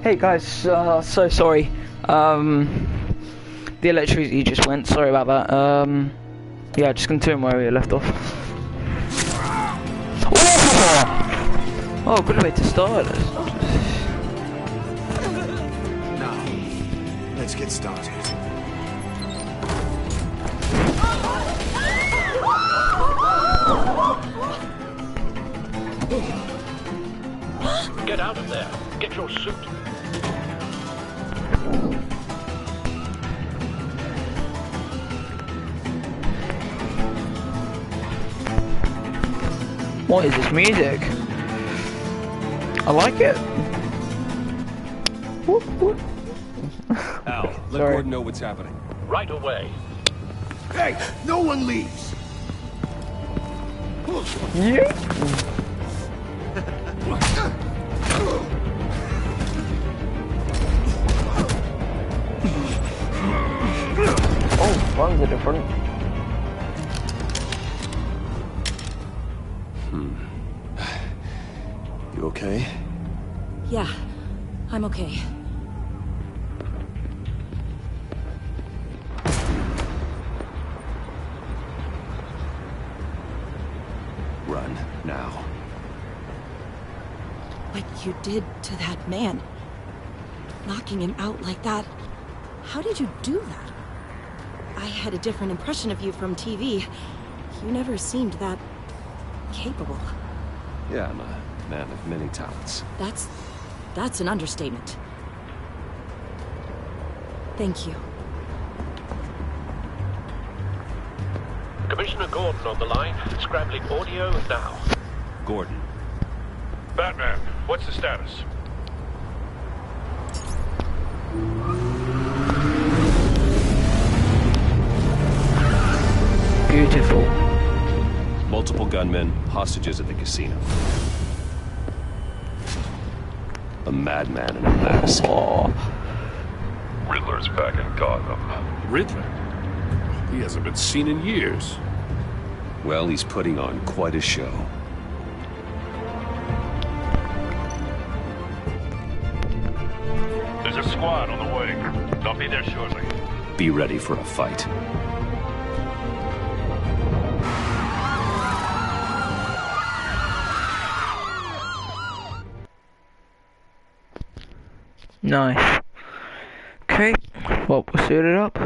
Hey guys, so sorry. The electricity just went. Sorry about that. Yeah, just continue where we left off. Oh, good way to start. Now, let's get started. Get out of there. Get your suit. What is this music? I like it. Whoop, whoop. Al, let Gordon know what's happening. Right away. Hey, no one leaves! Yeah. Oh, ones are different. You okay? Yeah, I'm okay. Run, now. What you did to that man, knocking him out like that, how did you do that? I had a different impression of you from TV. You never seemed that capable. Yeah, I'm a man of many talents. That's an understatement. Thank you. Commissioner Gordon on the line. Scrambling audio now. Gordon. Batman, what's the status? Beautiful. Multiple gunmen, hostages at the casino. A madman in a mask. Oh. Riddler's back in Gotham. Riddler? He hasn't been seen in years. Well, he's putting on quite a show. There's a squad on the way. They'll be there shortly. Be ready for a fight. Nice. Okay, well, we'll suit it up.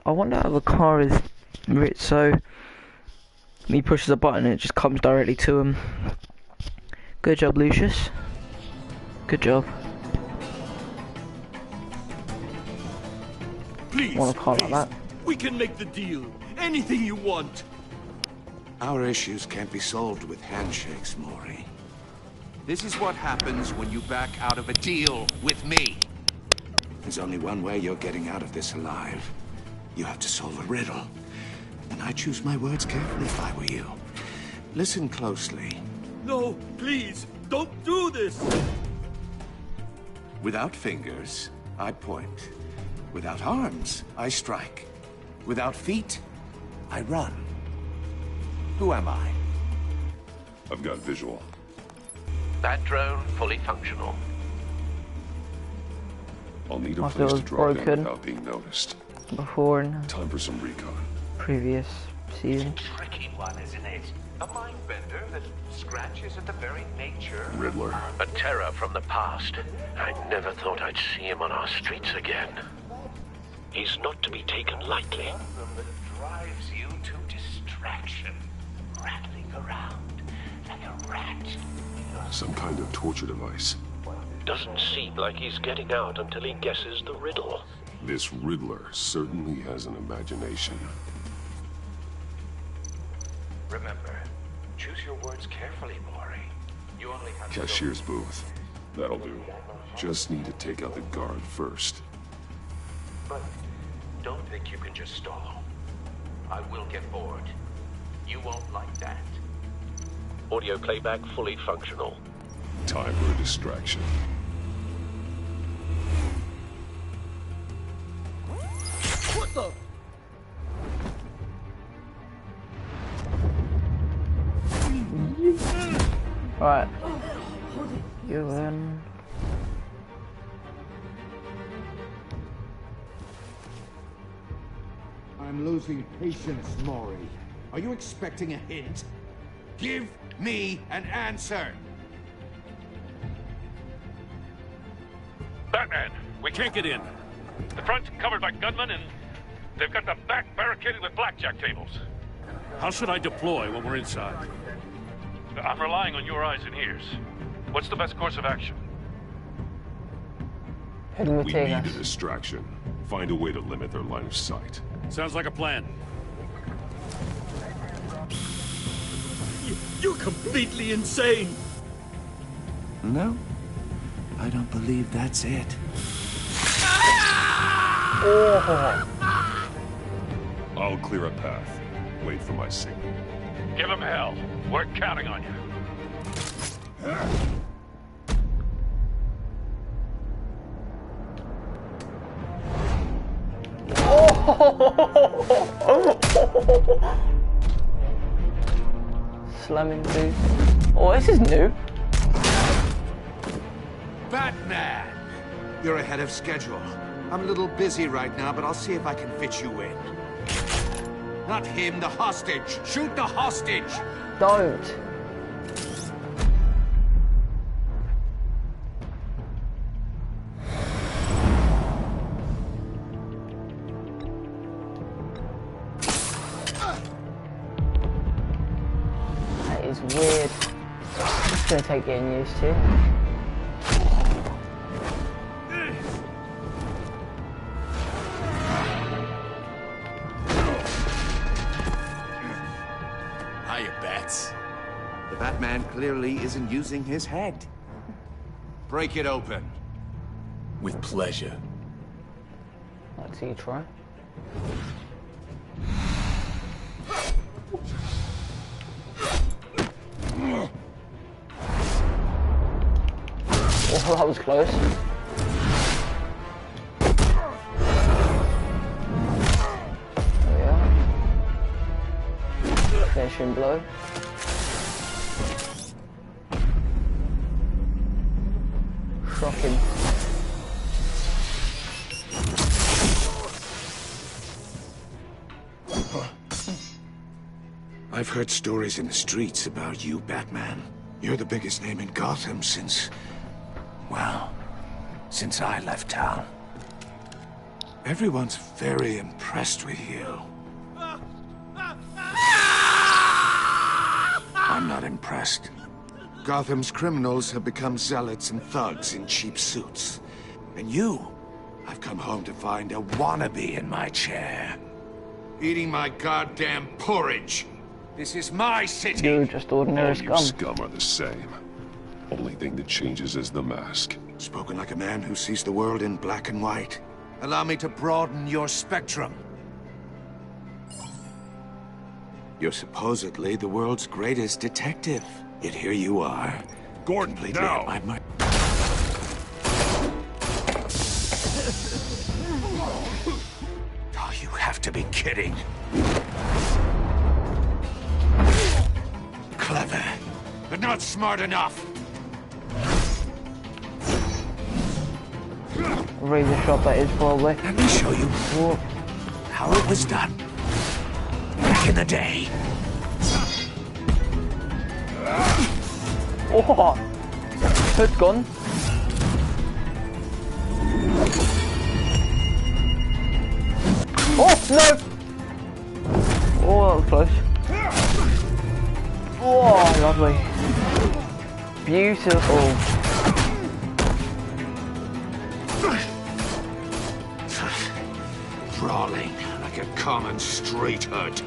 I wonder how the car is writ so when he pushes a button it just comes directly to him. Good job, Lucius. Good job. Please, Want a car like that? We can make the deal. Anything you want. Our issues can't be solved with handshakes, Maury. This is what happens when you back out of a deal with me. There's only one way you're getting out of this alive. You have to solve a riddle. And I choose my words carefully if I were you. Listen closely. No, please, don't do this. Without fingers, I point. Without arms, I strike. Without feet, I run. Who am I? I've got visual. Bat drone fully functional. I'll need a I feel place to it's drop in broken. without being noticed. Before and Time for some recon. previous season. Tricky one, isn't it? A mind bender that scratches at the very nature. Riddler. A terror from the past. I never thought I'd see him on our streets again. He's not to be taken lightly. That drives you to distraction, rattling around like a rat. Some kind of torture device. Doesn't seem like he's getting out until he guesses the riddle. This Riddler certainly has an imagination. Remember, choose your words carefully, Maury. You only have Cashier's booth. That'll do. Just need to take out the guard first. But don't think you can just stall. I will get bored. You won't like that. Audio playback fully functional. Time for a distraction. What the? Right. You in? I'm losing patience, Maury. Are you expecting a hint? Give me an answer! Batman, we can't get in. The front's covered by gunmen, and they've got the back barricaded with blackjack tables. How should I deploy when we're inside? I'm relying on your eyes and ears. What's the best course of action? We need a distraction. Find a way to limit their line of sight. Sounds like a plan. You're completely insane! No, I don't believe that's it. I'll clear a path. Wait for my signal. Give them hell. We're counting on you. Slamming booth. Oh, this is new. Batman! You're ahead of schedule. I'm a little busy right now, but I'll see if I can fit you in. Not him, the hostage! Shoot the hostage! Don't. That is weird. It's gonna take getting used to. The Batman clearly isn't using his head. Break it open. With pleasure. Let's see you try. Oh, that was close. There we are. Finishing blow. Shocking. I've heard stories in the streets about you, Batman. You're the biggest name in Gotham since... well, since I left town. Everyone's very impressed with you. I'm not impressed. Gotham's criminals have become zealots and thugs in cheap suits. And you, I've come home to find a wannabe in my chair. Eating my goddamn porridge. This is my city. You're just ordinary All you scum. scum are the same. Only thing that changes is the mask. Spoken like a man who sees the world in black and white. Allow me to broaden your spectrum. You're supposedly the world's greatest detective. Yet here you are. Gordon, completely now! at my... Oh, you have to be kidding. Clever, but not smart enough. Razor shot that is probably. Let me show you Whoa. how it was done. Back in the day. Oh! Hood gone. Oh, no! Oh, that was close. Oh, lovely. Beautiful. Brawling like a common street hood.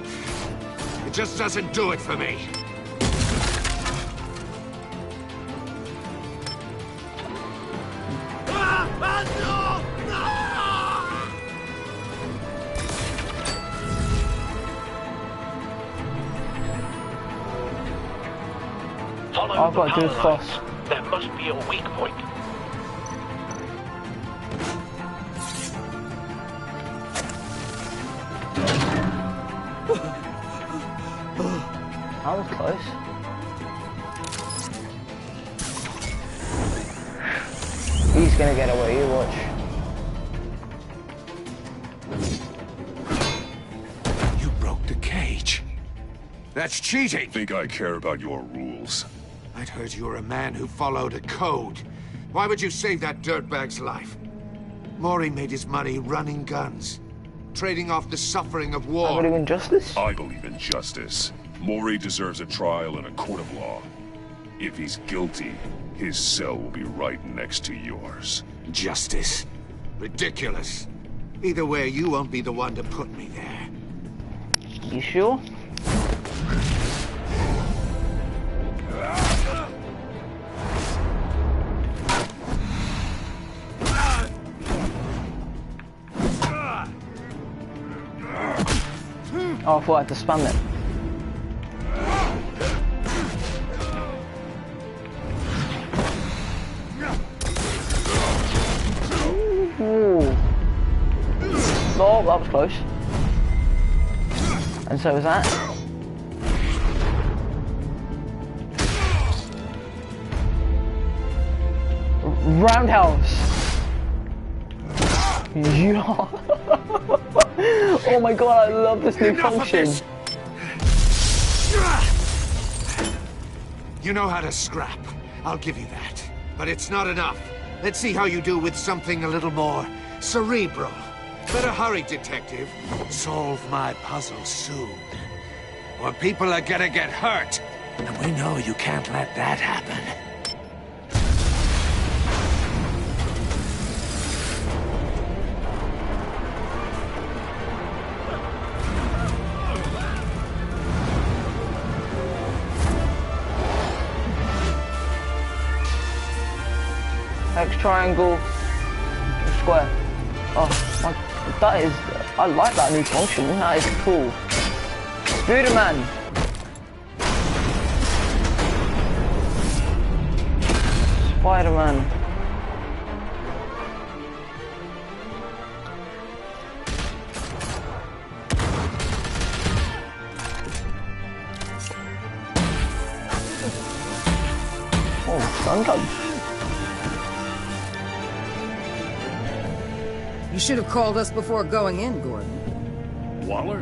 It just doesn't do it for me. I've got to do this fast. There must be a weak point. That was close. He's gonna get away, you watch. You broke the cage. That's cheating! Think I care about your rules? I'd heard you were a man who followed a code. Why would you save that dirtbag's life? Maury made his money running guns, trading off the suffering of war. I believe in justice? I believe in justice. Maury deserves a trial in a court of law. If he's guilty, his cell will be right next to yours. Justice? Ridiculous. Either way, you won't be the one to put me there. You sure? Oh, I thought I had to spam it. Ooh. Oh, that was close. And so was that. Roundhouse. Yeah. Oh my god, I love this new function. You know how to scrap. I'll give you that. But it's not enough. Let's see how you do with something a little more cerebral. Better hurry, detective. Solve my puzzle soon. Or people are gonna get hurt. And we know you can't let that happen. X triangle, square. Oh, that is, I like that new function. That is cool. Spider-Man. Spider-Man. Oh, sun gun. You should have called us before going in, Gordon. Waller?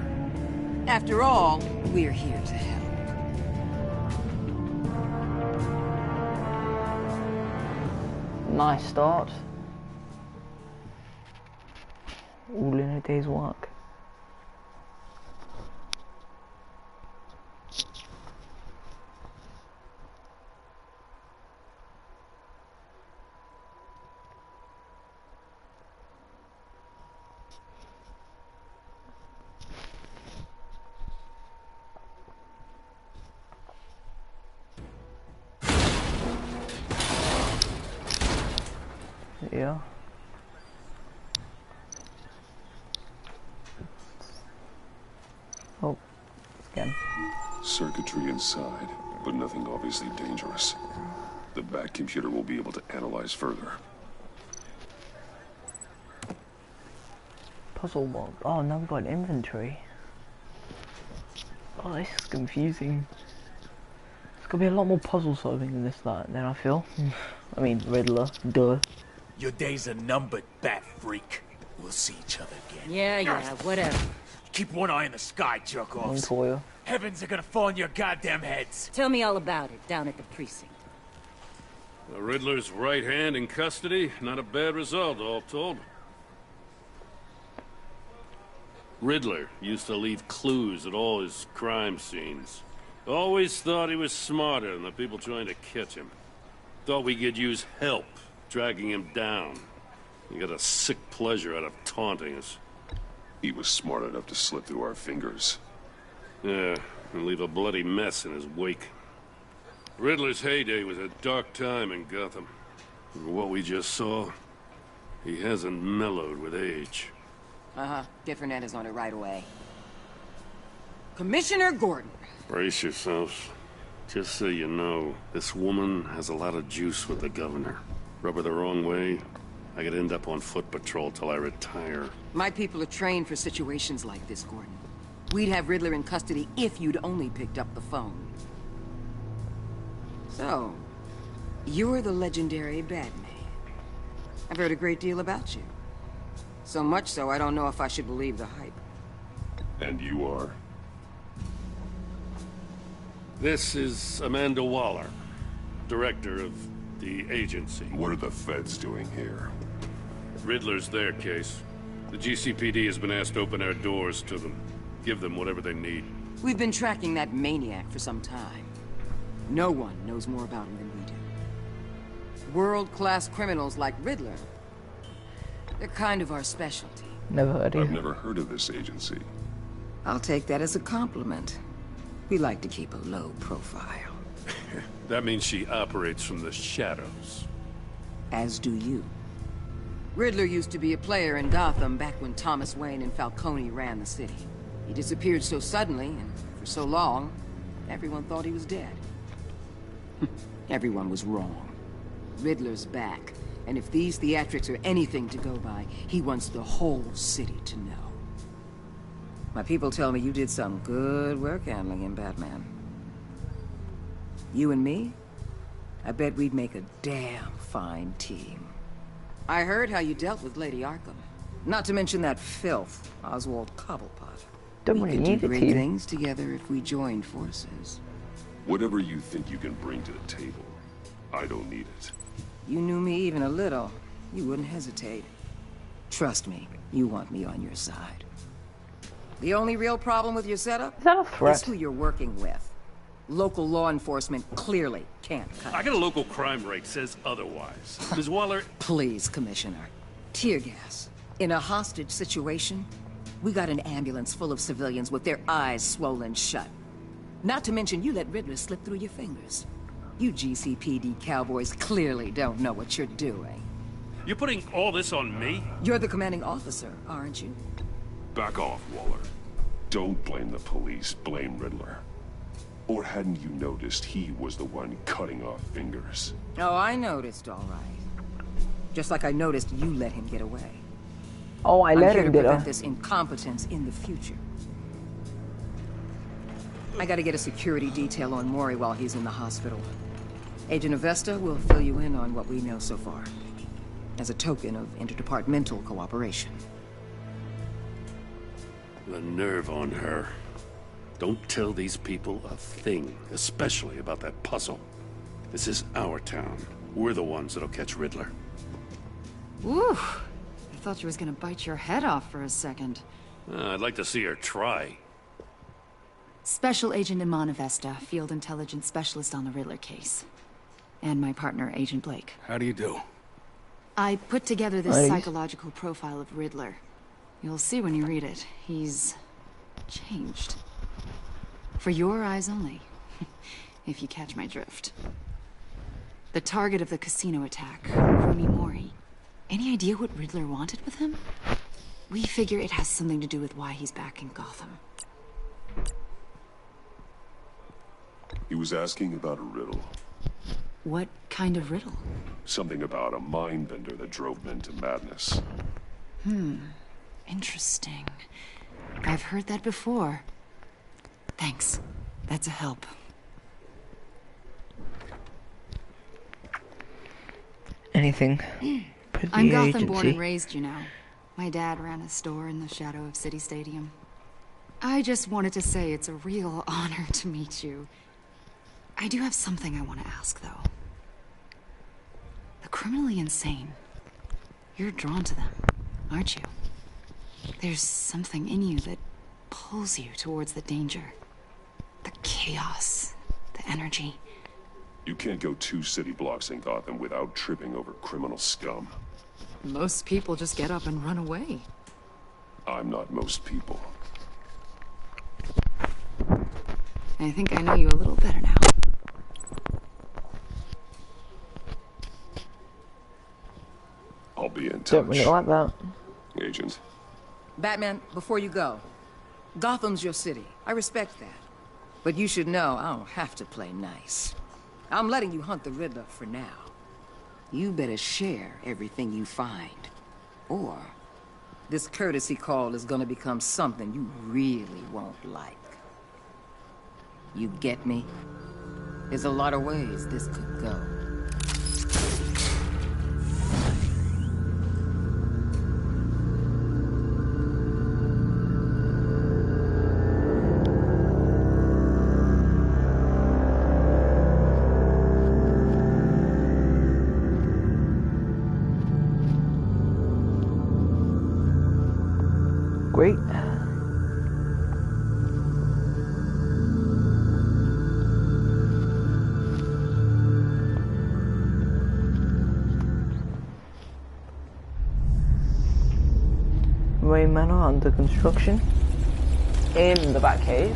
After all, we're here to help. Nice start. All in a day's work. Yeah. Oh, again. Circuitry inside, but nothing obviously dangerous. The back computer will be able to analyze further. Puzzle mod. Oh, now we've got an inventory. Oh, this is confusing. There's gonna be a lot more puzzle solving in this than I feel. I mean, Riddler, duh. Your days are numbered, bat freak. We'll see each other again. Yeah, whatever. Keep one eye in the sky, jerk-offs. Toya. Heavens are gonna fall on your goddamn heads. Tell me all about it down at the precinct. The Riddler's right hand in custody. Not a bad result, all told. Riddler used to leave clues at all his crime scenes. Always thought he was smarter than the people trying to catch him. Thought we could use help dragging him down. He got a sick pleasure out of taunting us. He was smart enough to slip through our fingers. Yeah, and leave a bloody mess in his wake. Riddler's heyday was a dark time in Gotham. For what we just saw, he hasn't mellowed with age. Get Fernandez on it right away. Commissioner Gordon. Brace yourselves. Just so you know, this woman has a lot of juice with the governor. Rub her the wrong way, I could end up on foot patrol till I retire. My people are trained for situations like this, Gordon. We'd have Riddler in custody if you'd only picked up the phone. So, you're the legendary Batman. I've heard a great deal about you. So much so, I don't know if I should believe the hype. And you are? This is Amanda Waller, director of the agency. What are the feds doing here? Riddler's their case. The GCPD has been asked to open our doors to them. Give them whatever they need. We've been tracking that maniac for some time. No one knows more about him than we do. World-class criminals like Riddler. They're kind of our specialty. Never heard of I've you. never heard of this agency. I'll take that as a compliment. We like to keep a low profile. That means she operates from the shadows. As do you. Riddler used to be a player in Gotham back when Thomas Wayne and Falcone ran the city. He disappeared so suddenly and for so long, everyone thought he was dead. Everyone was wrong. Riddler's back, and if these theatrics are anything to go by, he wants the whole city to know. My people tell me you did some good work handling him, Batman. You and me? I bet we'd make a damn fine team. I heard how you dealt with Lady Arkham. Not to mention that filth, Oswald Cobblepot. Don't We really could do need a great team. things together if we joined forces. Whatever you think you can bring to the table, I don't need it. You knew me even a little, you wouldn't hesitate. Trust me, you want me on your side. The only real problem with your setup Is that a is threat? who you're working with. Local law enforcement clearly can't cut I it. got a local crime rate says otherwise. Ms. Waller, Please, Commissioner. Tear gas. In a hostage situation, we got an ambulance full of civilians with their eyes swollen shut. Not to mention you let Riddler slip through your fingers. You GCPD cowboys clearly don't know what you're doing. you're putting all this on me? You're the commanding officer, aren't you? Back off, Waller. Don't blame the police, blame Riddler. Or hadn't you noticed he was the one cutting off fingers? Oh, I noticed, all right. Just like I noticed you let him get away. Oh, I I'm let here him to get prevent her. this incompetence in the future. I gotta get a security detail on Maury while he's in the hospital. Agent Avesta will fill you in on what we know so far, as a token of interdepartmental cooperation. The nerve on her. Don't tell these people a thing, especially about that puzzle. This is our town. We're the ones that'll catch Riddler. Woo! I thought you was gonna bite your head off for a second. I'd like to see her try. Special Agent Iman Avesta, Field Intelligence Specialist on the Riddler case. And my partner, Agent Blake. How do you do? I put together this Nice. psychological profile of Riddler. You'll see when you read it. He's changed. For your eyes only, if you catch my drift. The target of the casino attack, Rooney Mori. Any idea what Riddler wanted with him? We figure it has something to do with why he's back in Gotham. He was asking about a riddle. What kind of riddle? Something about a mindbender that drove men to madness. Interesting. I've heard that before. Thanks. That's a help. Anything for the I'm Gotham born and agency. raised, you know. My dad ran a store in the shadow of City Stadium. I just wanted to say it's a real honor to meet you. I do have something I want to ask, though. The criminally insane. You're drawn to them, aren't you? There's something in you that pulls you towards the danger. The chaos, the energy. You can't go 2 city blocks in Gotham without tripping over criminal scum. Most people just get up and run away. I'm not most people. I think I know you a little better now. I'll be in touch. Don't really like that. Agent. Batman, before you go, Gotham's your city. I respect that. But you should know I don't have to play nice. I'm letting you hunt the Riddler for now. You better share everything you find. Or this courtesy call is gonna become something you really won't like. You get me? There's a lot of ways this could go. Wayne Manor under construction. In the Batcave.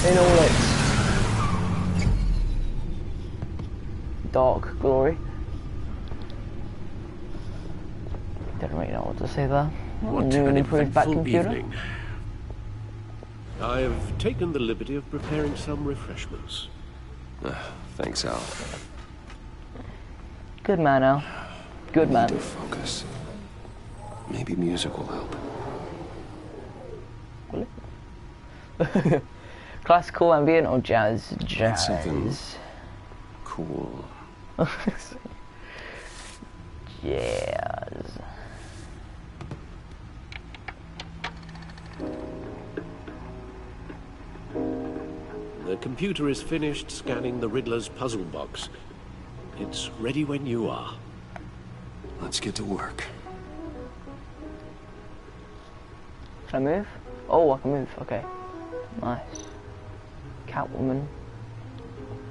In all its dark glory. Don't really know what to say there. What New an and improved Bat eventful computer. evening. I have taken the liberty of preparing some refreshments. Thanks, Al. Good man, Al. Good man. Need to focus. Maybe music will help. Classical, ambient, or jazz? Jazz. Something cool. Jazz. The computer is finished scanning the Riddler's puzzle box. It's ready when you are. Let's get to work. Can I move? Oh, I can move. Okay. Nice. Catwoman.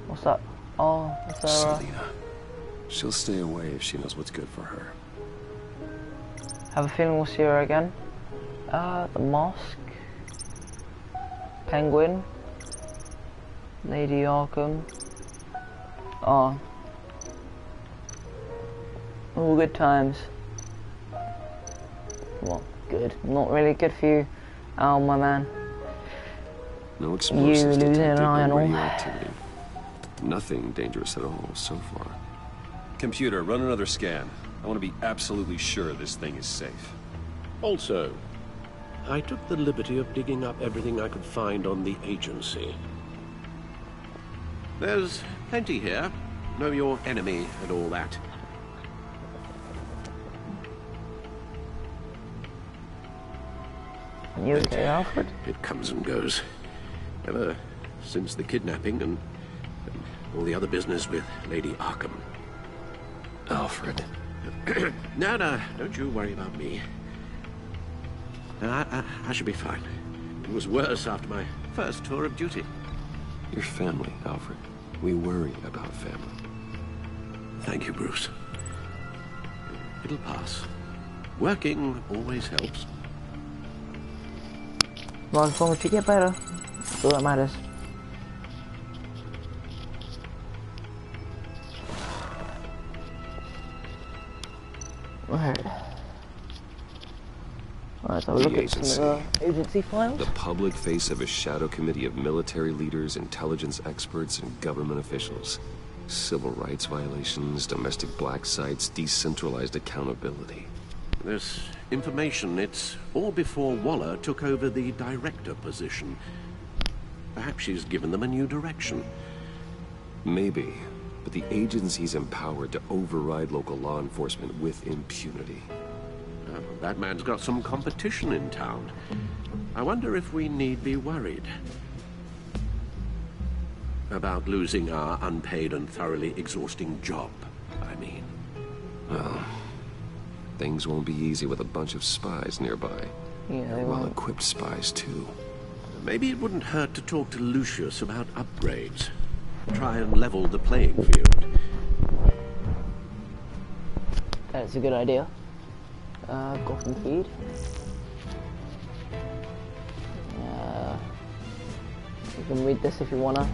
What's that? Oh, is there Selina. She'll stay away if she knows what's good for her. Have a feeling we'll see her again. The Mosque. Penguin. Lady Arkham. Oh. All good times. Well, good. Not really good for you, Al, my man. No explosives losing an detected, eye and no all. radioactivity. Nothing dangerous at all so far. Computer, run another scan. I want to be absolutely sure this thing is safe. Also, I took the liberty of digging up everything I could find on the agency. There's plenty here. Know your enemy and all that. You okay, Alfred? It comes and goes. Ever since the kidnapping and all the other business with Lady Arkham. Alfred. No, don't you worry about me. I should be fine. It was worse after my first tour of duty. Your family, Alfred. We worry about family. Thank you, Bruce. It'll pass. Working always helps. Well, as long as you get better, that's all that matters. Right. Alright, so we'll look at some of the agency files. The public face of a shadow committee of military leaders, intelligence experts, and government officials. Civil rights violations, domestic black sites, decentralized accountability. This information, it's all before Waller took over the director position. Perhaps she's given them a new direction. Maybe, but the agency's empowered to override local law enforcement with impunity. That man's got some competition in town. I wonder if we need be worried about losing our unpaid and thoroughly exhausting job, I mean. Well, things won't be easy with a bunch of spies nearby. Yeah, they won't. Well-equipped spies, too. Maybe it wouldn't hurt to talk to Lucius about upgrades. Try and level the playing field. That's a good idea. Gotham feed. You can read this if you wanna.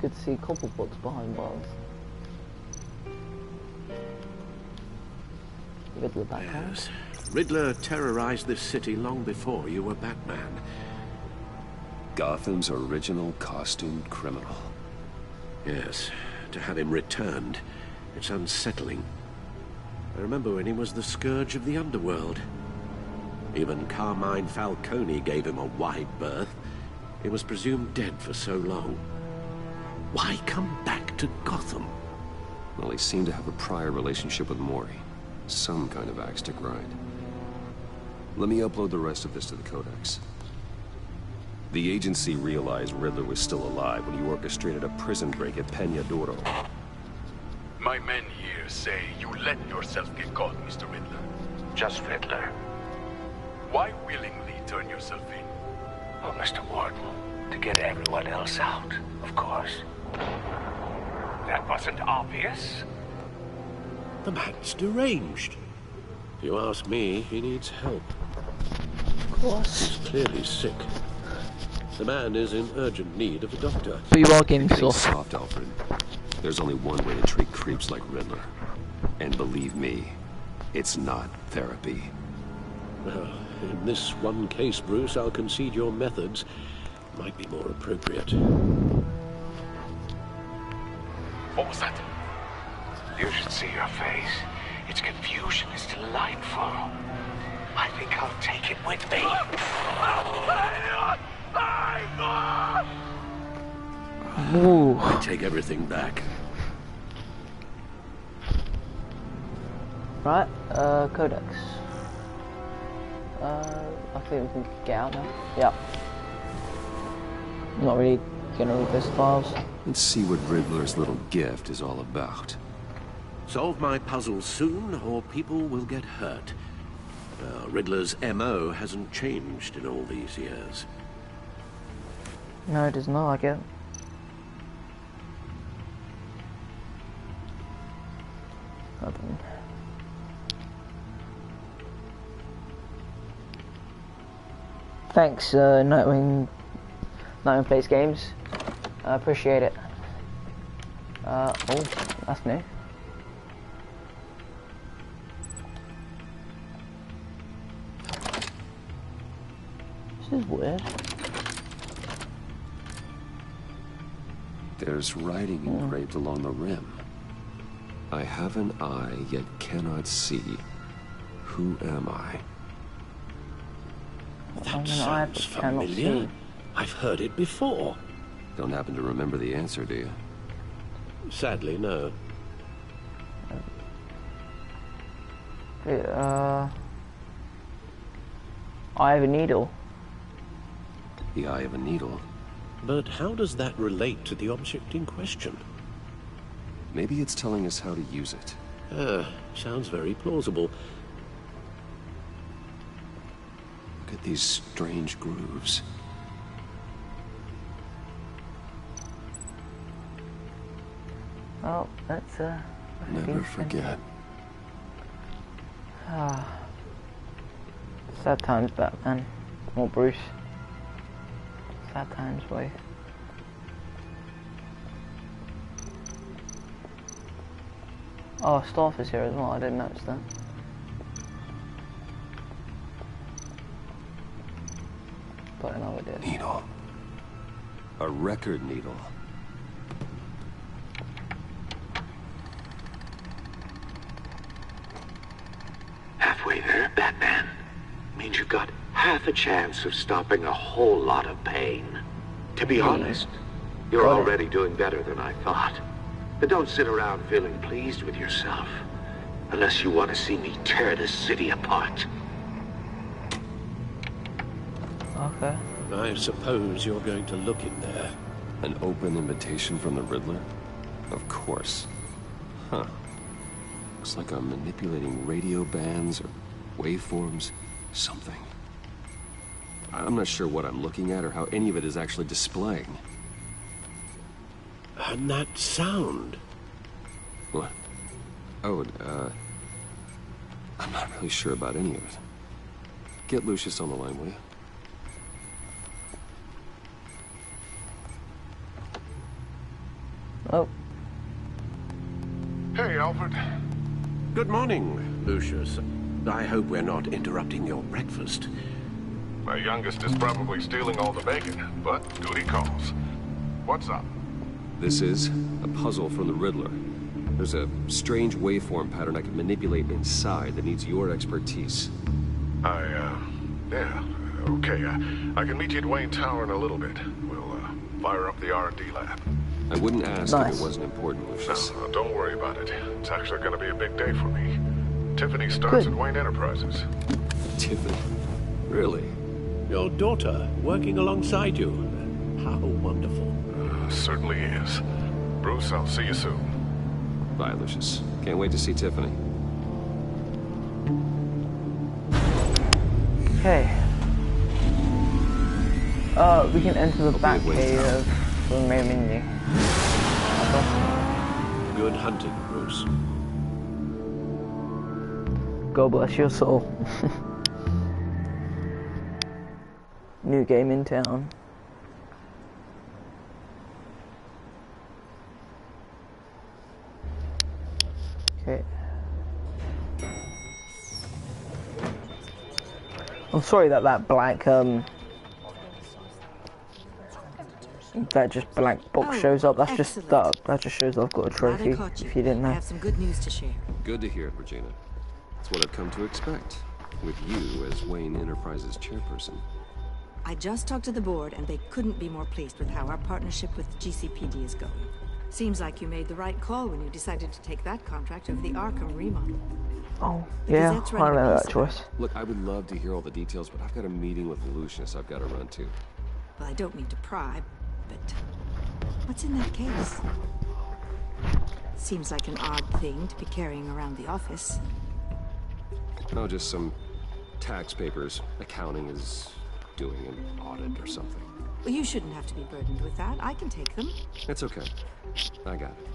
Good to see Cobblepots behind bars. Riddler back home. Yes. Riddler terrorized this city long before you were Batman. Gotham's original costumed criminal. Yes, to have him returned, it's unsettling. I remember when he was the scourge of the underworld. Even Carmine Falcone gave him a wide berth. He was presumed dead for so long. Why come back to Gotham? Well, he seemed to have a prior relationship with Mori. Some kind of axe to grind. Let me upload the rest of this to the Codex. The agency realized Riddler was still alive when he orchestrated a prison break at Peña Duro. My men here say you let yourself get caught, Mr. Riddler. Just Riddler. Why willingly turn yourself in? Oh, Mr. Warden, to get everyone else out, of course. That wasn't obvious. The man's deranged. If you ask me, he needs help. Of course. He's clearly sick. The man is in urgent need of a doctor. But you are getting soft. Soft, Alfred. There's only one way to treat creeps like Riddler. And believe me, it's not therapy. Well, in this one case, Bruce, I'll concede your methods might be more appropriate. What was that? You should see your face. Its confusion is delightful. I think I'll take it with me. Ooh. I take everything back. Right, Codex. I think we can get out now. Yeah. Not really gonna read those files. Let's see what Riddler's little gift is all about. Solve my puzzle soon, or people will get hurt. Riddler's MO hasn't changed in all these years. No, it does not like it. Nothing. Thanks, Nightwing Plays Games. I appreciate it. Oh, that's new. This is weird. There's writing engraved along the rim. I have an eye, yet cannot see. Who am I? That sounds familiar. I've heard it before. Don't happen to remember the answer, do you? Sadly, no. Eye of a needle. The eye of a needle. But how does that relate to the object in question? Maybe it's telling us how to use it. Sounds very plausible. Look at these strange grooves. Oh, that's Never forget. Sad times, Batman. Or Bruce. Sad times, boy. Oh, Staff is here as well. I didn't notice that. But no idea. Needle. A record needle. Halfway there, Batman. Means you've got half a chance of stopping a whole lot of pain. To be honest, you're already doing better than I thought. But don't sit around feeling pleased with yourself. Unless you want to see me tear this city apart. Okay. I suppose you're going to look in there. An open invitation from the Riddler? Of course. Huh. Looks like I'm manipulating radio bands or waveforms. Something. I'm not sure what I'm looking at or how any of it is actually displaying. And that sound. What? Oh, I'm not really sure about any of it. Get Lucius on the line, will you? Oh. Hey, Alfred. Good morning, Lucius. I hope we're not interrupting your breakfast. My youngest is probably stealing all the bacon, but duty calls. What's up? This is a puzzle from the Riddler. There's a strange waveform pattern I can manipulate inside that needs your expertise. Yeah, okay. I can meet you at Wayne Tower in a little bit. We'll, fire up the R&D lab. I wouldn't ask if it wasn't important, Lucius. No, don't worry about it. It's actually gonna be a big day for me. Tiffany starts at Wayne Enterprises. Tiffany? Really? Your daughter working alongside you? How wonderful. Certainly is. Bruce, I'll see you soon. Bye, Lucius. Can't wait to see Tiffany. Okay. We can enter the back cave from the main menu. Good hunting, Bruce. God bless your soul. New game in town. Okay. I'm sorry that black that just black box shows up. That's just that just shows I've got a trophy. If you didn't know. I have some good news to share. Good to hear it, Regina. It's what I've come to expect, with you as Wayne Enterprises chairperson. I just talked to the board, and they couldn't be more pleased with how our partnership with GCPD is going. Seems like you made the right call when you decided to take that contract over the Arkham remodel. Oh, yeah, I know that choice. Look, I would love to hear all the details, but I've got a meeting with Lucius I've got to run to. Well, I don't mean to pry, but what's in that case? Seems like an odd thing to be carrying around the office. Oh, just some tax papers. Accounting is doing an audit or something. Well, you shouldn't have to be burdened with that. I can take them. It's okay. I got it.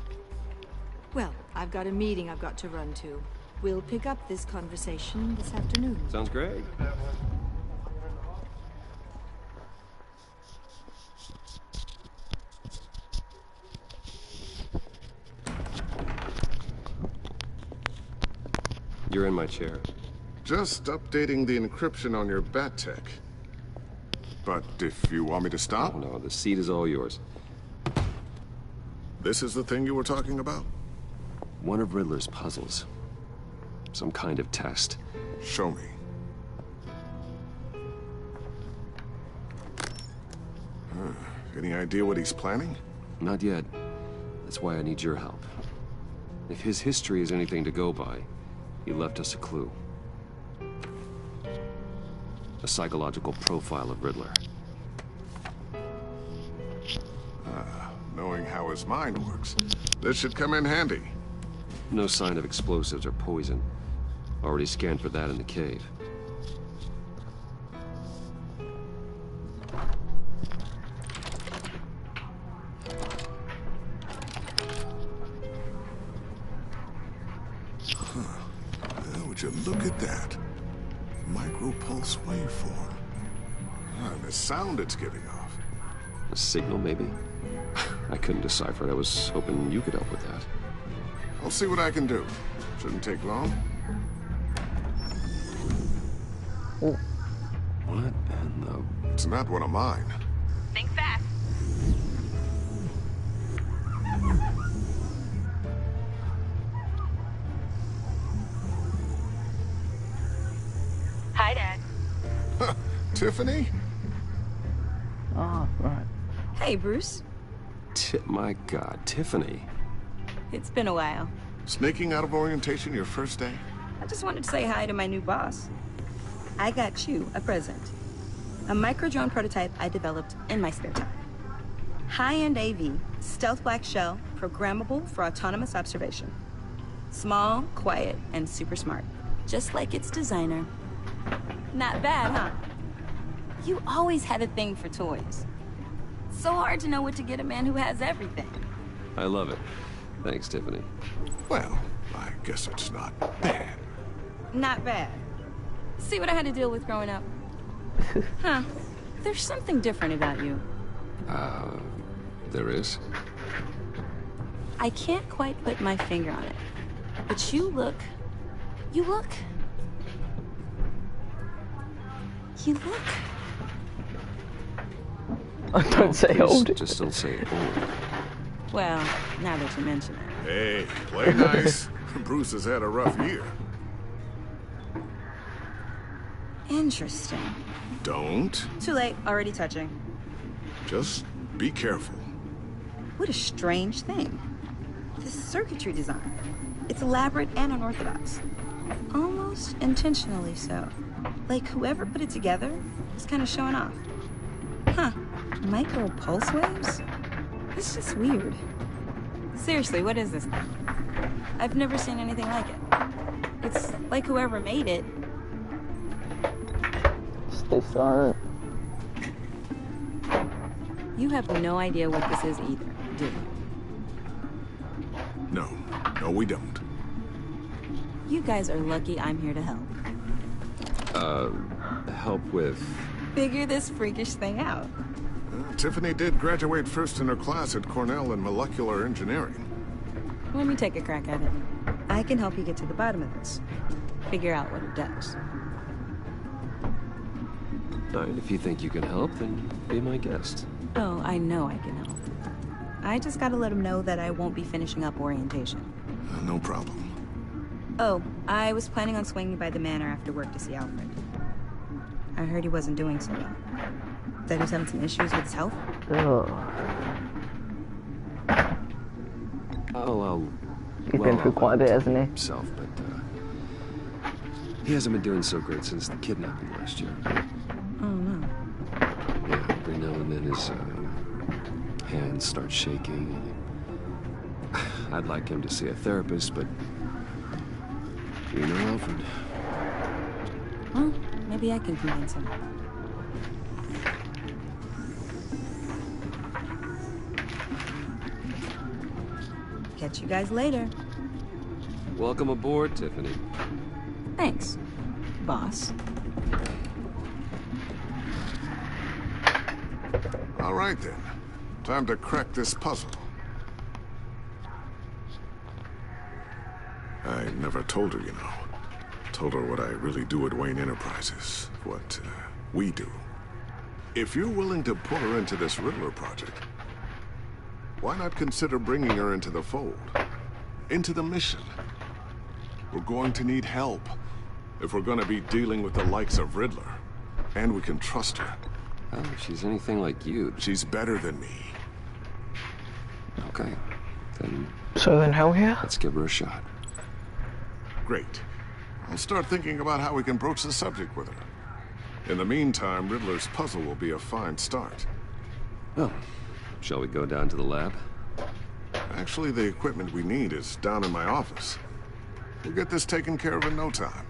Well, I've got a meeting I've got to run to. We'll pick up this conversation this afternoon. Sounds great. You're in my chair. Just updating the encryption on your bat tech. But if you want me to stop? Oh, no, the seat is all yours. This is the thing you were talking about? One of Riddler's puzzles. Some kind of test. Show me. Any idea what he's planning? Not yet. That's why I need your help. If his history is anything to go by, he left us a clue. A psychological profile of Riddler. Knowing how his mind works, this should come in handy. No sign of explosives or poison. Already scanned for that in the cave. Would you look at that? Micropulse waveform. And the sound it's giving off. A signal, maybe? I couldn't decipher it. I was hoping you could help with that. I'll see what I can do. Shouldn't take long. Oh. What in the... It's not one of mine. Think fast. Hi, Dad. Tiffany? Oh, right. Hey, Bruce. My God, Tiffany. It's been a while. Sneaking out of orientation your first day? I just wanted to say hi to my new boss. I got you a present. A micro-drone prototype I developed in my spare time. High-end AV, stealth black shell, programmable for autonomous observation. Small, quiet, and super smart. Just like its designer. Not bad, huh? You always had a thing for toys. So hard to know what to get a man who has everything. I love it. Thanks, Tiffany. Well, I guess it's not bad. Not bad. See what I had to deal with growing up? Huh. There's something different about you. There is? I can't quite put my finger on it. But you look... You look... Don't say old. Just don't say old. Well, now that you mention it. Hey, play nice. Bruce has had a rough year. Interesting. Don't. Too late. Already touching. Just be careful. What a strange thing. This circuitry design. It's elaborate and unorthodox. Almost intentionally so. Like, whoever put it together was kind of showing off. Huh. Micro pulse waves? It's just weird. Seriously, what is this thing? I've never seen anything like it. It's like whoever made it. Stay silent. You have no idea what this is either, do you? No, we don't. You guys are lucky I'm here to help. Help with... Figure this freakish thing out. Tiffany did graduate first in her class at Cornell in molecular engineering. Let me take a crack at it. I can help you get to the bottom of this. Figure out what it does. Alright, if you think you can help, then be my guest. Oh, I know I can help. I just gotta let him know that I won't be finishing up orientation. No problem. Oh, I was planning on swinging by the manor after work to see Alfred. I heard he wasn't doing so well. That he was having some issues with his health. He's been through quite a bit, hasn't he? Himself, but he hasn't been doing so great since the kidnapping last year. Oh no. Yeah, every now and then his hands start shaking. I'd like him to see a therapist, but you know, Alfred. Well, maybe I can convince him. Catch you guys later. Welcome aboard, Tiffany. Thanks, boss. All right then. Time to crack this puzzle. I never told her, you know. Told her what I really do at Wayne Enterprises. What we do. If you're willing to pull her into this Riddler project, why not consider bringing her into the fold? Into the mission? We're going to need help if we're going to be dealing with the likes of Riddler. And we can trust her. Oh, if she's anything like you. She's better than me. Okay. Then hell yeah? Let's give her a shot. Great. I'll start thinking about how we can broach the subject with her. In the meantime, Riddler's puzzle will be a fine start. Well, shall we go down to the lab? Actually, the equipment we need is down in my office. We'll get this taken care of in no time.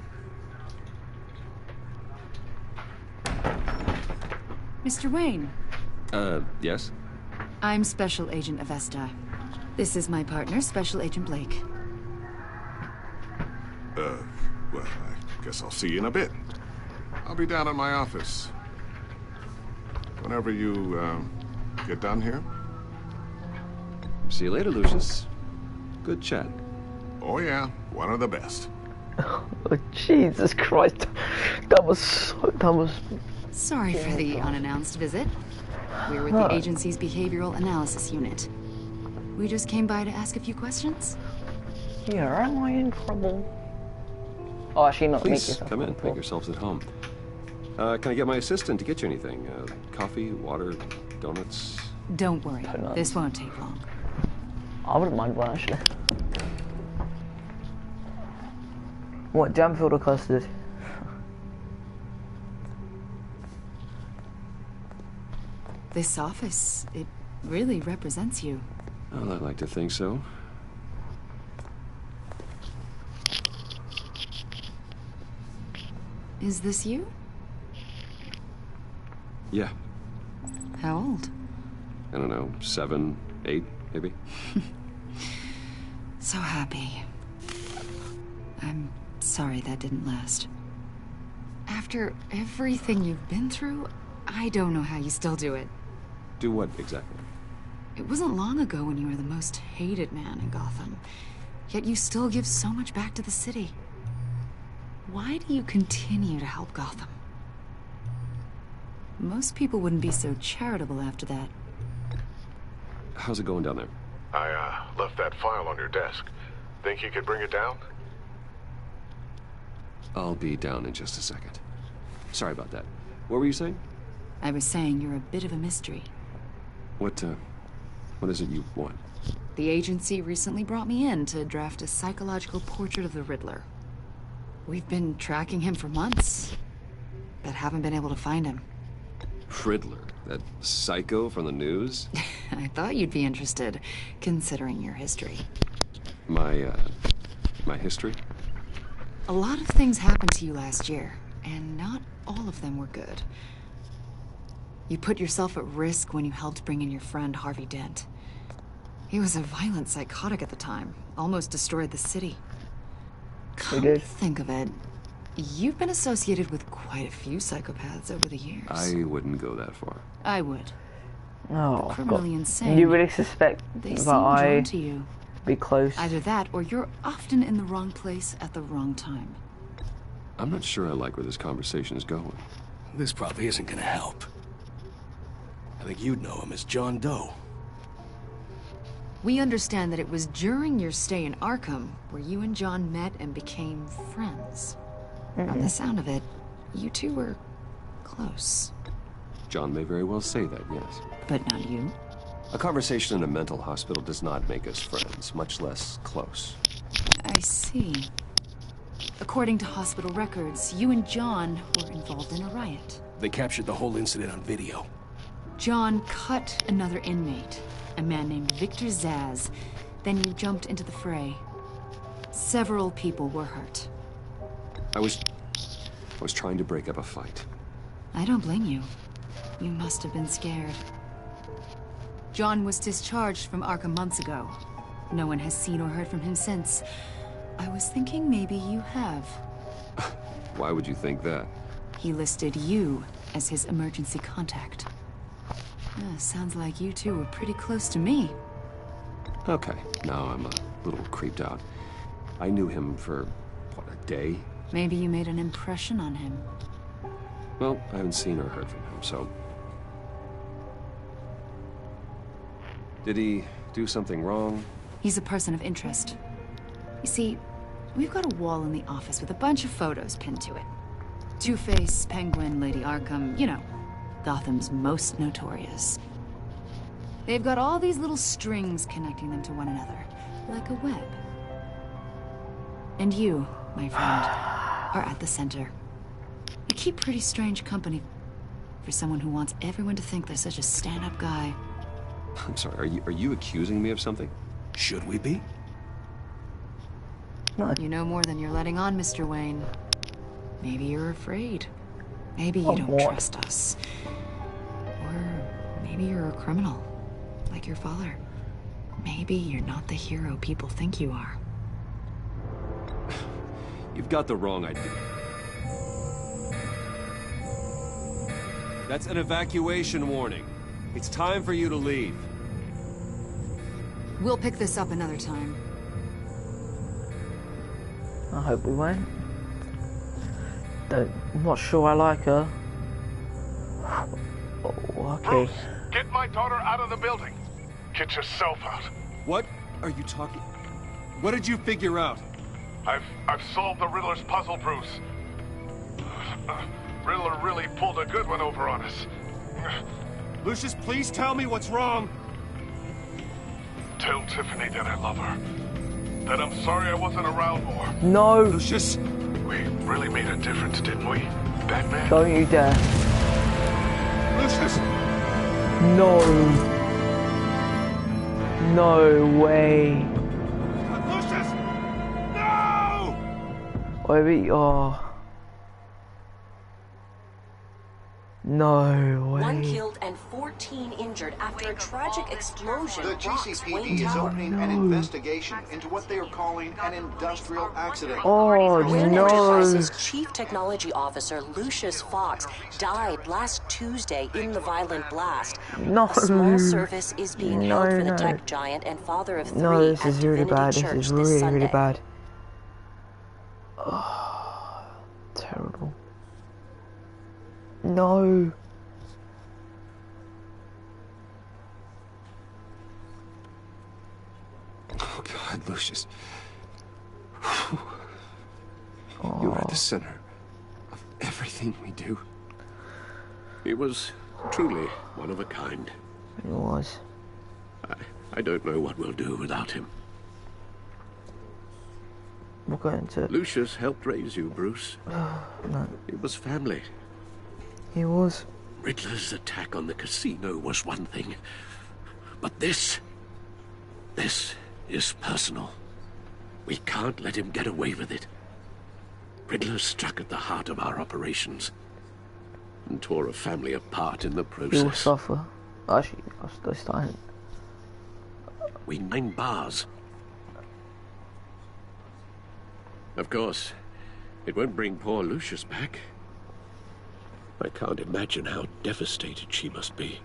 Mr. Wayne. Yes? I'm Special Agent Avesta. This is my partner, Special Agent Blake. Well, I guess I'll see you in a bit. I'll be down in my office. Whenever you, get done here. See you later, Lucius. Good chat. Oh yeah, one of the best. Oh, Jesus Christ. That was... Sorry for the unannounced visit. We're with the agency's behavioral analysis unit. We just came by to ask a few questions. Yeah, am I in trouble? Oh, actually not. Please, come in. Make yourselves at home. Can I get my assistant to get you anything? Coffee, water, donuts? Don't worry. This won't take long. I wouldn't mind one, actually. What, jam filled or custard? This office, it really represents you. Well, I'd like to think so. Is this you? Yeah. How old? I don't know, 7, 8, maybe? So happy. I'm sorry that didn't last. After everything you've been through, I don't know how you still do it. Do what, exactly? It wasn't long ago when you were the most hated man in Gotham. Yet you still give so much back to the city. Why do you continue to help Gotham? Most people wouldn't be so charitable after that. How's it going down there? I, left that file on your desk. Think you could bring it down? I'll be down in just a second. Sorry about that. What were you saying? I was saying you're a bit of a mystery. What is it you want? The agency recently brought me in to draft a psychological portrait of the Riddler. We've been tracking him for months. but haven't been able to find him. Riddler, that psycho from the news? I thought you'd be interested, considering your history. My history? A lot of things happened to you last year, and not all of them were good. You put yourself at risk when you helped bring in your friend Harvey Dent. He was a violent psychotic at the time, almost destroyed the city. Come to think of it, you've been associated with quite a few psychopaths over the years. I wouldn't go that far. I would. Oh, criminally insane. You really suspect They that seem I drawn to you. be close? Either that, or you're often in the wrong place at the wrong time. I'm not sure I like where this conversation is going. This probably isn't gonna help. I think you'd know him as John Doe. We understand that it was during your stay in Arkham where you and John met and became friends. From the sound of it, you two were close. John may very well say that, yes. But not you. A conversation in a mental hospital does not make us friends, much less close. I see. According to hospital records, you and John were involved in a riot. They captured the whole incident on video. John cut another inmate, a man named Victor Zsasz. Then you jumped into the fray. Several people were hurt. I was trying to break up a fight. I don't blame you. You must have been scared. John was discharged from Arkham months ago. No one has seen or heard from him since. I was thinking maybe you have. Why would you think that? He listed you as his emergency contact. Sounds like you two were pretty close to me. Okay, now I'm a little creeped out. I knew him for, what, a day? Maybe you made an impression on him. Well, I haven't seen or heard from him, so... Did he do something wrong? He's a person of interest. You see, we've got a wall in the office with a bunch of photos pinned to it. Two-Face, Penguin, Lady Arkham, you know, Gotham's most notorious. They've got all these little strings connecting them to one another, like a web. And you, my friend, are at the center. You keep pretty strange company for someone who wants everyone to think they're such a stand-up guy. I'm sorry, are you accusing me of something? Should we be? You know more than you're letting on, Mr. Wayne. Maybe you're afraid. Maybe you don't trust us. Or maybe you're a criminal, like your father. Maybe you're not the hero people think you are. You've got the wrong idea. That's an evacuation warning. It's time for you to leave. We'll pick this up another time. I hope we won't. I'm not sure I like her. Oh, okay. Bruce, get my daughter out of the building. Get yourself out. What are you talking? What did you figure out? I've solved the Riddler's puzzle, Bruce. Riddler really pulled a good one over on us. Lucius, please tell me what's wrong. Tell Tiffany that I love her. That I'm sorry I wasn't around more. No. Lucius. We really made a difference, didn't we, Batman? Don't you dare. Lucius! No. No way. Lucius! No! Wait, oh. No way. 1 killed and 14 injured after a tragic explosion. The GCPD is opening an investigation into what they are calling an industrial accident. Oh no! Chief Technology Officer Lucius Fox died last Tuesday in the violent blast. No. A small service is being held for the tech giant and father of 3 No, this at is really Divinity bad. This Church is this really, Sunday. really bad. Oh, terrible. No. Oh, God, Lucius. You're at the center of everything we do. He was truly one of a kind. It was. I don't know what we'll do without him. We're going to... Lucius helped raise you, Bruce. No. It was family. He was. Riddler's attack on the casino was one thing, but this is personal. We can't let him get away with it. Riddler struck at the heart of our operations and tore a family apart in the process. He will suffer. Actually, I started. We 9 bars. Of course, it won't bring poor Lucius back. I can't imagine how devastated she must be.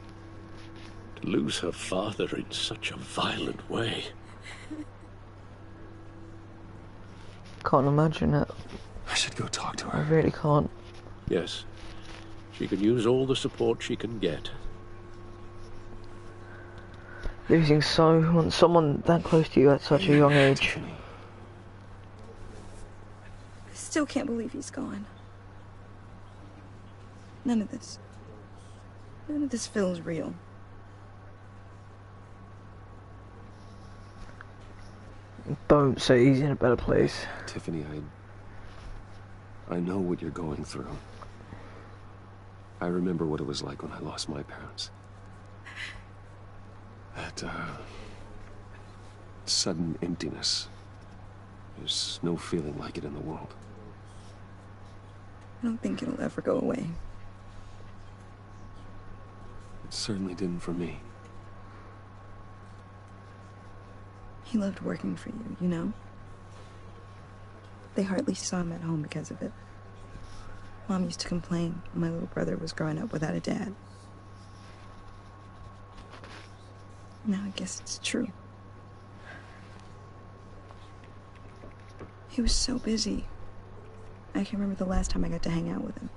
To lose her father in such a violent way. Can't imagine it. I should go talk to I her. really can't. Yes, she can use all the support she can get. Losing someone that close to you at such a young age. I still can't believe he's gone. None of this feels real. Don't say he's in a better place. Tiffany, I know what you're going through. I remember what it was like when I lost my parents. That, sudden emptiness. There's no feeling like it in the world. I don't think it'll ever go away. It certainly didn't for me. He loved working for you, you know? They hardly saw him at home because of it. Mom used to complain my little brother was growing up without a dad. Now I guess it's true. He was so busy. I can't remember the last time I got to hang out with him.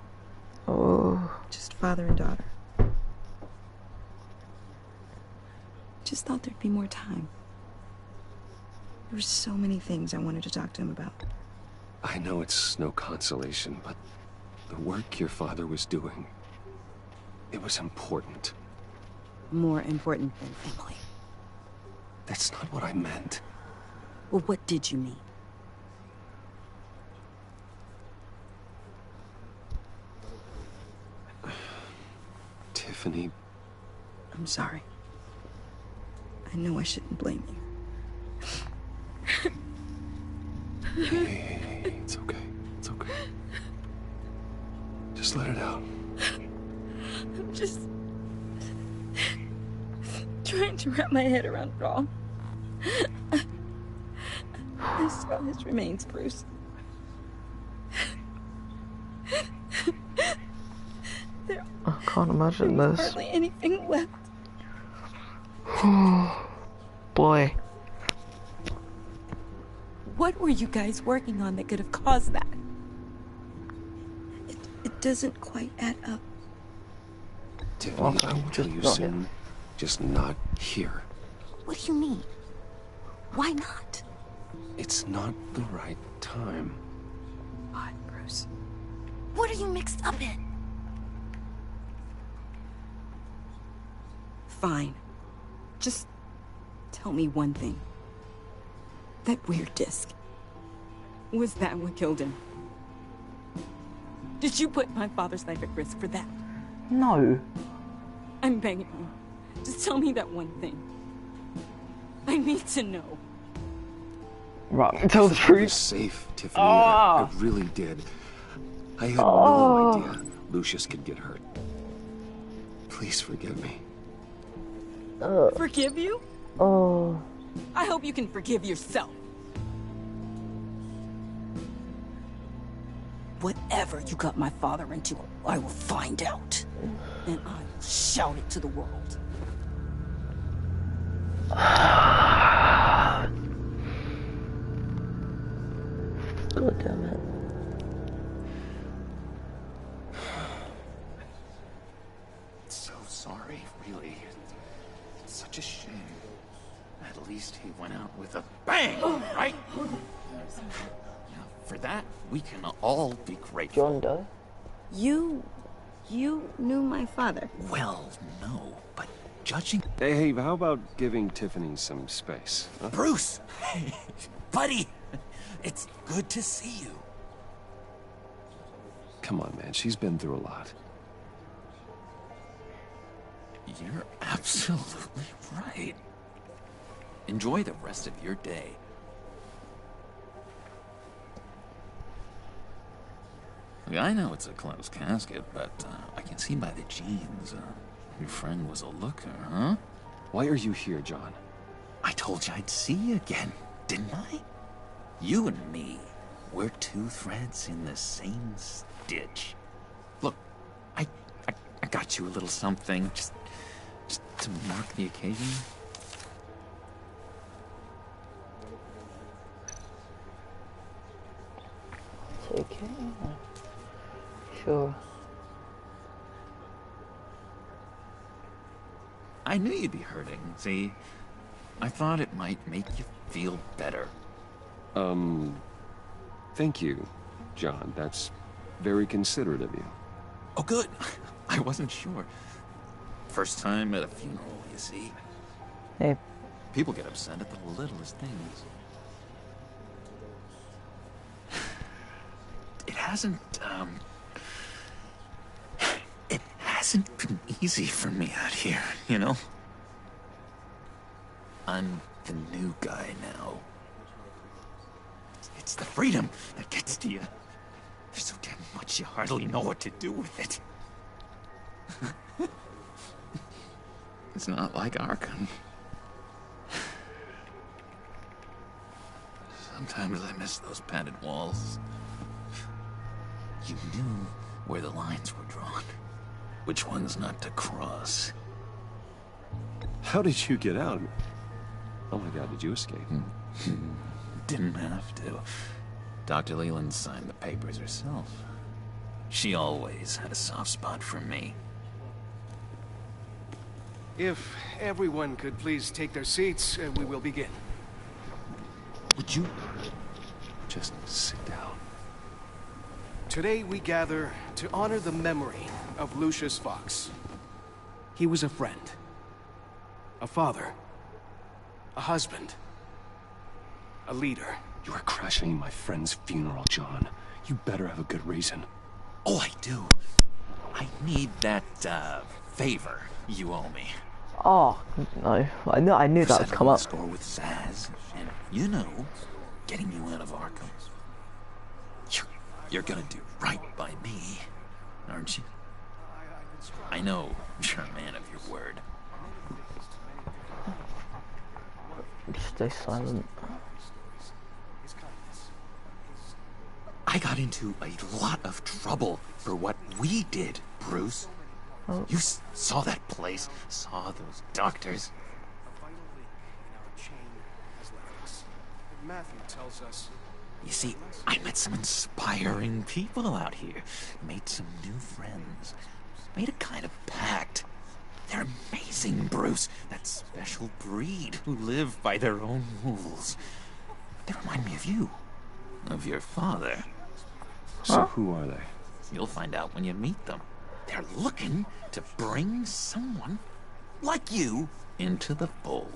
Oh. Just father and daughter. Just thought there'd be more time. There were so many things I wanted to talk to him about. I know it's no consolation, but the work your father was doing, it was important. More important than family. That's not what I meant. Well, what did you mean? Tiffany. I'm sorry. I know I shouldn't blame you. Hey, it's okay. It's okay. Just let it out. I'm just trying to wrap my head around it all. I saw his remains, Bruce. I can't imagine this. Hardly anything left. Boy. What were you guys working on that could have caused that? It doesn't quite add up. Tiffany, I will tell you soon. Just not here. What do you mean? Why not? It's not the right time. What, Bruce? What are you mixed up in? Fine. Just tell me one thing. That weird disc. Was that what killed him? Did you put my father's life at risk for that? No. I'm begging you. Just tell me that one thing. I need to know. Right, tell the truth. I was safe, Tiffany. I really did. I had no idea Lucius could get hurt. Please forgive me. Forgive you? Oh. I hope you can forgive yourself. Whatever you got my father into, I will find out. And I will shout it to the world. God damn it. So sorry, really. It's such a shame. At least he went out with a bang, right? Now, for that, we can all be grateful. John Doe? You knew my father. Well, no, but judging... Hey, how about giving Tiffany some space? Huh? Bruce! Buddy! It's good to see you. Come on, man. She's been through a lot. You're absolutely right. Enjoy the rest of your day. I know it's a closed casket, but I can see by the jeans. Your friend was a looker, huh? Why are you here, John? I told you I'd see you again, didn't I? You and me, we're two threads in the same stitch. Look, I got you a little something, just to mark the occasion. It's okay. Sure. I knew you'd be hurting, see? I thought it might make you feel better. Thank you, John. That's very considerate of you. Oh, good. I wasn't sure. First time at a funeral, you see. Hey. People get upset at the littlest things. It hasn't been easy for me out here, you know? I'm the new guy now. It's the freedom that gets to you. There's so damn much you hardly know what to do with it. It's not like Arkham. Sometimes I miss those padded walls. You knew where the lines were drawn. Which ones not to cross. How did you get out? Oh my god, did you escape? Didn't have to. Dr. Leland signed the papers herself. She always had a soft spot for me. If everyone could please take their seats, we will begin. Would you just sit down? Today we gather to honor the memory of Lucius Fox. He was a friend, a father, a husband, a leader. You are crashing my friend's funeral, John. You better have a good reason. Oh, I do. I need that, favor you owe me. Oh, no. I knew that would come up. Score with Zaz, and, you know, getting you out of Arkham. You're gonna do right by me, aren't you? I know you're a man of your word. Stay silent. I got into a lot of trouble for what we did, Bruce. Oh. You saw that place, saw those doctors. Matthew tells us. You see, I met some inspiring people out here, made some new friends, made a kind of pact. They're amazing, Bruce, that special breed who live by their own rules. They remind me of you, of your father. So who are they? You'll find out when you meet them. They're looking to bring someone like you into the fold.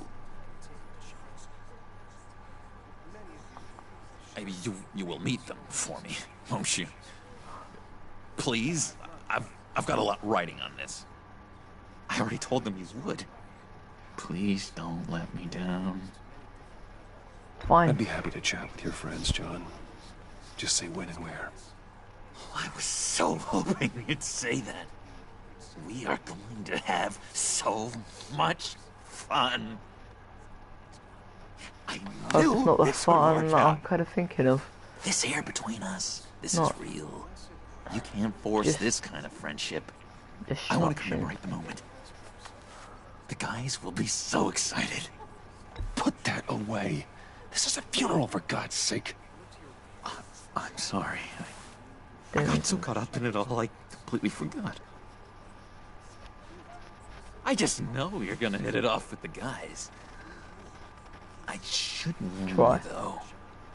Maybe you will meet them for me, won't you? Please? I've got a lot writing on this. I already told them you would. Please don't let me down. Fine. I'd be happy to chat with your friends, John. Just say when and where. I was so hoping you'd say that. We are going to have so much fun. I knew That's not the this would fun work that I'm out. kind of thinking of. This air between us, this Not is real. You can't force just this kind of friendship. I want to commemorate the moment. The guys will be so excited. Put that away. This is a funeral, for God's sake. I'm sorry. I got so caught up in it all, I completely forgot. I just know you're gonna hit it off with the guys. I should warn you, though.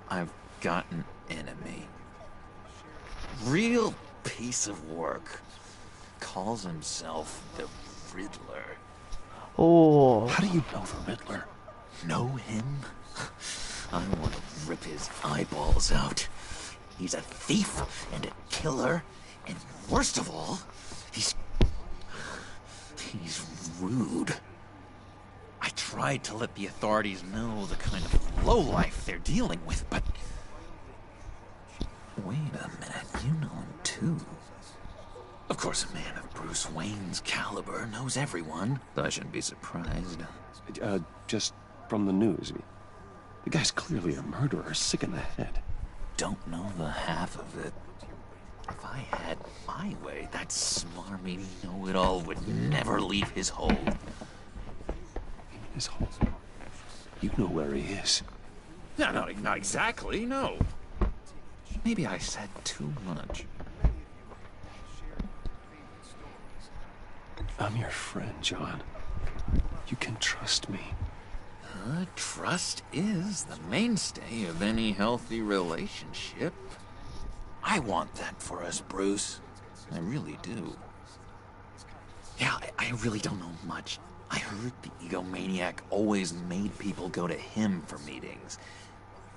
I've got an enemy. Real piece of work. Calls himself the Riddler. Oh. How do you know the Riddler? Know him? I want to rip his eyeballs out. He's a thief and a killer, and worst of all, He's rude. I tried to let the authorities know the kind of lowlife they're dealing with, but... Wait a minute, you know him too. Of course, a man of Bruce Wayne's caliber knows everyone, so I shouldn't be surprised. Just from the news. The guy's clearly a murderer, sick in the head. Don't know the half of it. If I had my way, that smarmy know-it-all would never leave his hole. His hole? You know where he is. No, not exactly, no. Maybe I said too much. I'm your friend, John. You can trust me. Trust is the mainstay of any healthy relationship. I want that for us, Bruce. I really do. Yeah, I really don't know much. I heard the egomaniac always made people go to him for meetings.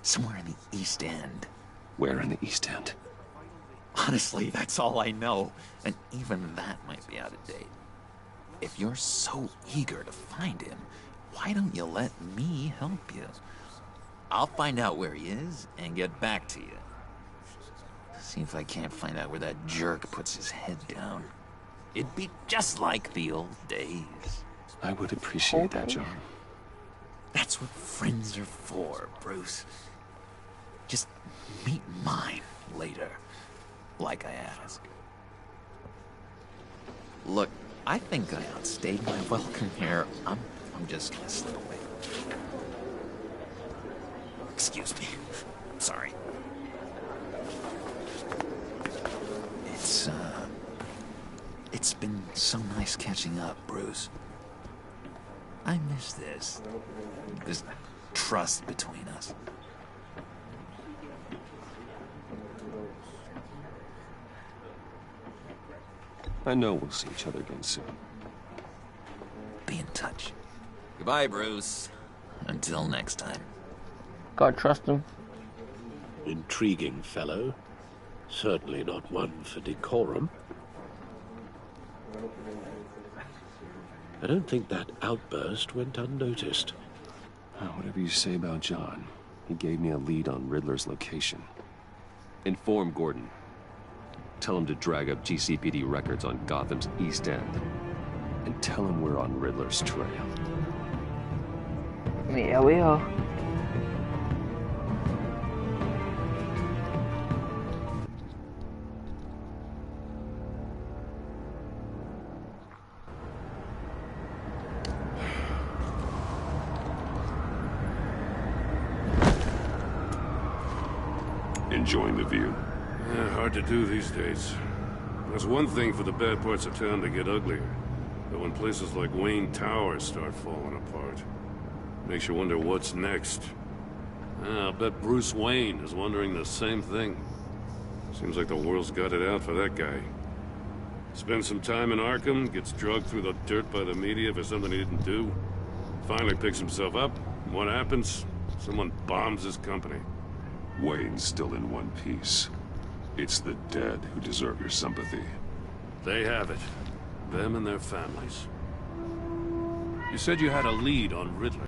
Somewhere in the East End. Where in the East End? Honestly, that's all I know. And even that might be out of date. If you're so eager to find him, why don't you let me help you? I'll find out where he is and get back to you. See if I can't find out where that jerk puts his head down. It'd be just like the old days. I would appreciate that, John. That's what friends are for, Bruce. Just meet mine later, like I asked. Look, I think I outstayed my welcome here. I'm just gonna slip away. Excuse me. Sorry. It's been so nice catching up, Bruce. I miss this trust between us. I know we'll see each other again soon. Be in touch. Goodbye, Bruce. Until next time. Gotta trust him. Intriguing fellow. Certainly not one for decorum. I don't think that outburst went unnoticed. Whatever you say about John, he gave me a lead on Riddler's location. Inform Gordon. Tell him to drag up GCPD records on Gotham's East End. And tell him we're on Riddler's trail. Yeah, we are. Enjoying the view? Yeah, hard to do these days. There's one thing for the bad parts of town to get uglier. But when places like Wayne Towers start falling apart, makes you wonder what's next. I'll bet Bruce Wayne is wondering the same thing. Seems like the world's got it out for that guy. Spends some time in Arkham, gets drugged through the dirt by the media for something he didn't do. Finally picks himself up. What happens? Someone bombs his company. Wayne's still in one piece. It's the dead who deserve your sympathy. They have it. Them and their families. You said you had a lead on Riddler.